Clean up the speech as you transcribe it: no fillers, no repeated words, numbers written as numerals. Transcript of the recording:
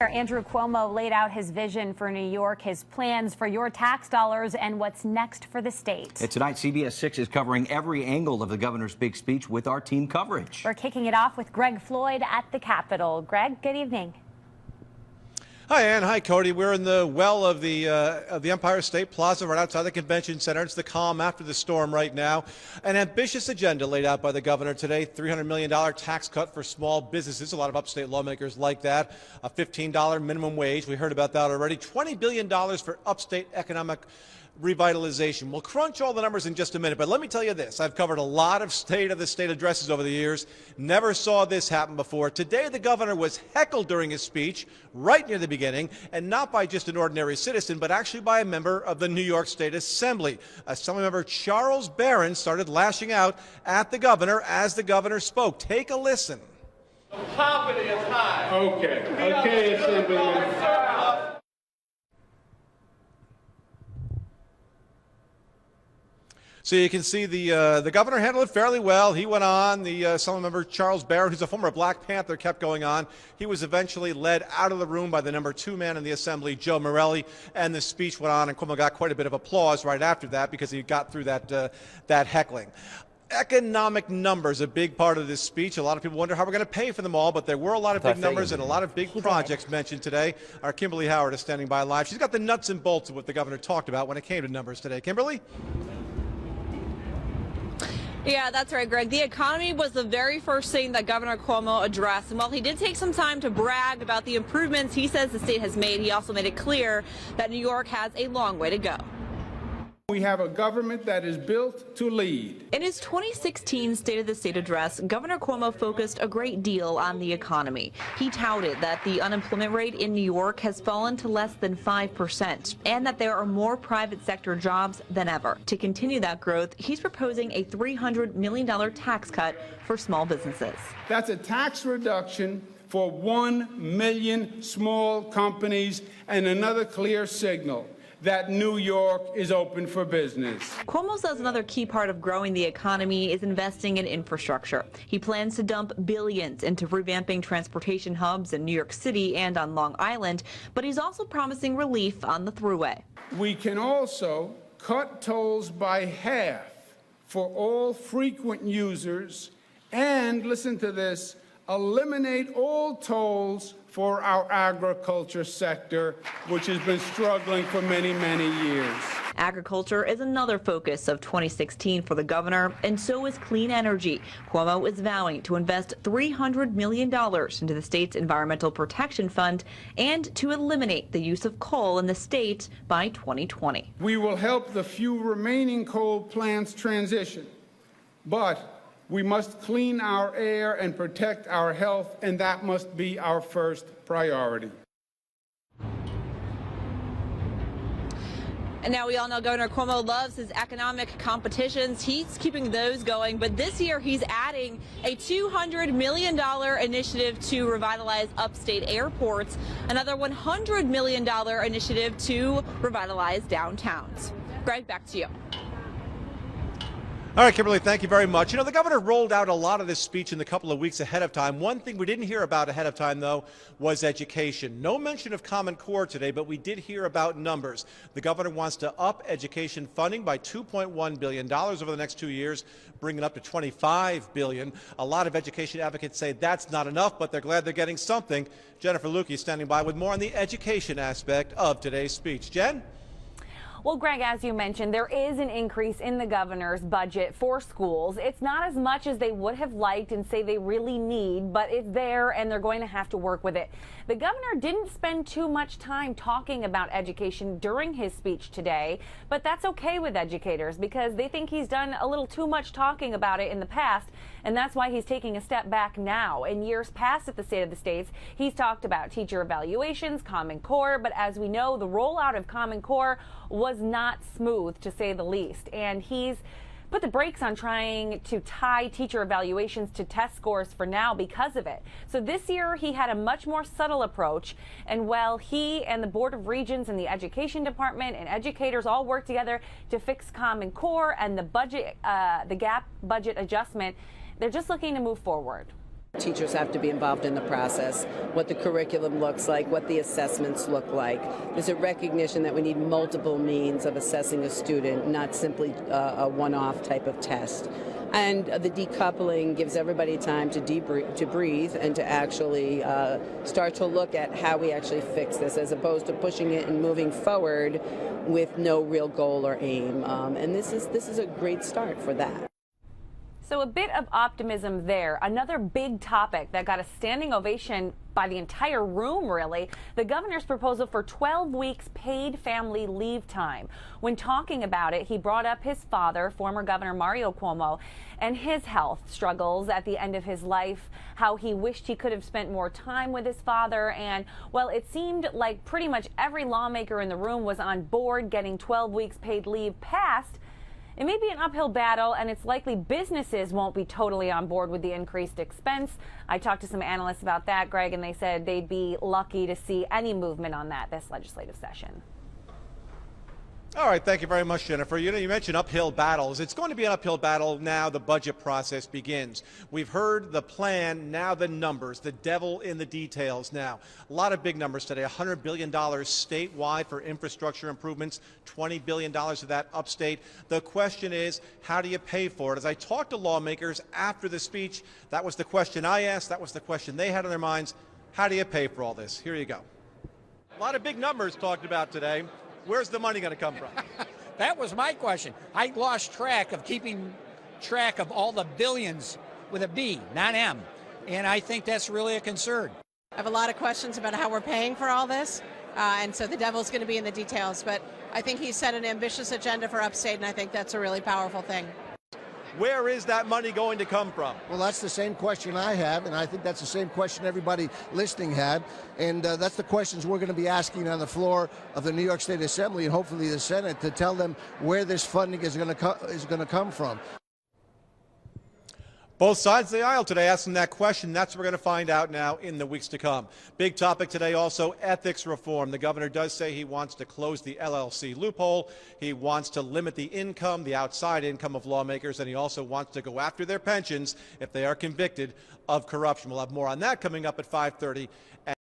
Andrew Cuomo laid out his vision for New York, his plans for your tax dollars, and what's next for the state. And tonight, CBS 6 is covering every angle of the governor's big speech with our team coverage. We're kicking it off with Greg Floyd at the Capitol. Greg, good evening. Hi, Ann. Hi, Cody. We're in the well of the Empire State Plaza right outside the Convention Center. It's the calm after the storm right now. An ambitious agenda laid out by the governor today, $300 million tax cut for small businesses. A lot of upstate lawmakers like that. A $15 minimum wage. We heard about that already. $20 billion for upstate economic revitalization. We'll crunch all the numbers in just a minute, but let me tell you this. I've covered a lot of state addresses over the years. Never saw this happen before. Today, the governor was heckled during his speech right near the beginning, and not by just an ordinary citizen, but actually by a member of the New York State Assembly. Assemblymember Charles Barron started lashing out at the governor as the governor spoke. Take a listen. Poverty is high. Okay, Assemblyman. So you can see the governor handled it fairly well. He went on. The Assemblymember Charles Barron, who's a former Black Panther, kept going on. He was eventually led out of the room by the number 2 man in the Assembly, Joe Morelle, and the speech went on, and Cuomo got quite a bit of applause right after that because he got through that heckling. Economic numbers, a big part of this speech. A lot of people wonder how we're going to pay for them all, but there were a lot of big numbers and a lot of big projects mentioned today. Our Kimberly Howard is standing by live. She's got the nuts and bolts of what the governor talked about when it came to numbers today. Kimberly? Yeah, that's right, Greg. The economy was the very first thing that Governor Cuomo addressed. And while he did take some time to brag about the improvements he says the state has made, he also made it clear that New York has a long way to go. We have a government that is built to lead. In his 2016 State of the State address, Governor Cuomo focused a great deal on the economy. He touted that the unemployment rate in New York has fallen to less than 5% and that there are more private sector jobs than ever. To continue that growth, he's proposing a $300 million tax cut for small businesses. That's a tax reduction for 1 million small companies and another clear signal that New York is open for business. Cuomo says another key part of growing the economy is investing in infrastructure. He plans to dump billions into revamping transportation hubs in New York City and on Long Island, but he's also promising relief on the Thruway. We can also cut tolls by half for all frequent users and, listen to this, eliminate all tolls for our agriculture sector, which has been struggling for many, many years. Agriculture is another focus of 2016 for the governor, and so is clean energy. Cuomo is vowing to invest $300 million into the state's Environmental Protection Fund and to eliminate the use of coal in the state by 2020. We will help the few remaining coal plants transition, but we must clean our air and protect our health, and that must be our first priority. And now we all know Governor Cuomo loves his economic competitions. He's keeping those going, but this year he's adding a $200 million initiative to revitalize upstate airports, another $100 million initiative to revitalize downtowns. Greg, back to you. All right, Kimberly, thank you very much. You know, the governor rolled out a lot of this speech in the couple of weeks ahead of time. One thing we didn't hear about ahead of time, though, was education. No mention of Common Core today, but we did hear about numbers. The governor wants to up education funding by $2.1 billion over the next 2 years, bring it up to $25 billion. A lot of education advocates say that's not enough, but they're glad they're getting something. Jennifer Lukey standing by with more on the education aspect of today's speech. Jen? Well, Greg, as you mentioned, there is an increase in the governor's budget for schools. It's not as much as they would have liked and say they really need, but it's there and they're going to have to work with it. The governor didn't spend too much time talking about education during his speech today, but that's okay with educators because they think he's done a little too much talking about it in the past, and that's why he's taking a step back now. In years past at the State of the States, he's talked about teacher evaluations, Common Core, but as we know, the rollout of Common Core was not smooth, to say the least, and he's put the brakes on trying to tie teacher evaluations to test scores for now because of it. So this year he had a much more subtle approach, and while he and the Board of Regents and the Education Department and educators all work together to fix Common Core and the budget, the gap budget adjustment, they're just looking to move forward. Teachers have to be involved in the process, what the curriculum looks like, what the assessments look like. There's a recognition that we need multiple means of assessing a student, not simply a one-off type of test. And the decoupling gives everybody time to breathe and to actually start to look at how we actually fix this, as opposed to pushing it and moving forward with no real goal or aim. And this is a great start for that. So a bit of optimism there. Another big topic that got a standing ovation by the entire room, really, the governor's proposal for 12 weeks paid family leave time. When talking about it, he brought up his father, former Governor Mario Cuomo, and his health struggles at the end of his life, how he wished he could have spent more time with his father. And, well, it seemed like pretty much every lawmaker in the room was on board getting 12 weeks paid leave passed. It may be an uphill battle, and it's likely businesses won't be totally on board with the increased expense. I talked to some analysts about that, Greg, and they said they'd be lucky to see any movement on that this legislative session. All right, thank you very much, Jennifer. You mentioned uphill battles. It's going to be an uphill battle now the budget process begins. We've heard the plan, now the numbers, the devil in the details now. A lot of big numbers today, $100 billion statewide for infrastructure improvements, $20 billion of that upstate. The question is, how do you pay for it? As I talked to lawmakers after the speech, that was the question I asked, that was the question they had on their minds. How do you pay for all this? Here you go. A lot of big numbers talked about today. Where's the money going to come from? That was my question. I lost track of keeping track of all the billions with a B, not M. And I think that's really a concern. I have a lot of questions about how we're paying for all this. And so the devil's going to be in the details. But I think he set an ambitious agenda for upstate, and I think that's a really powerful thing. Where is that money going to come from? Well, that's the same question I have, and I think that's the same question everybody listening had. And that's the questions we're going to be asking on the floor of the New York State Assembly and hopefully the Senate to tell them where this funding is going to come from. Both sides of the aisle today asking that question. That's what we're going to find out now in the weeks to come. Big topic today also, ethics reform. The governor does say he wants to close the LLC loophole. He wants to limit the income, the outside income of lawmakers, and he also wants to go after their pensions if they are convicted of corruption. We'll have more on that coming up at 5:30.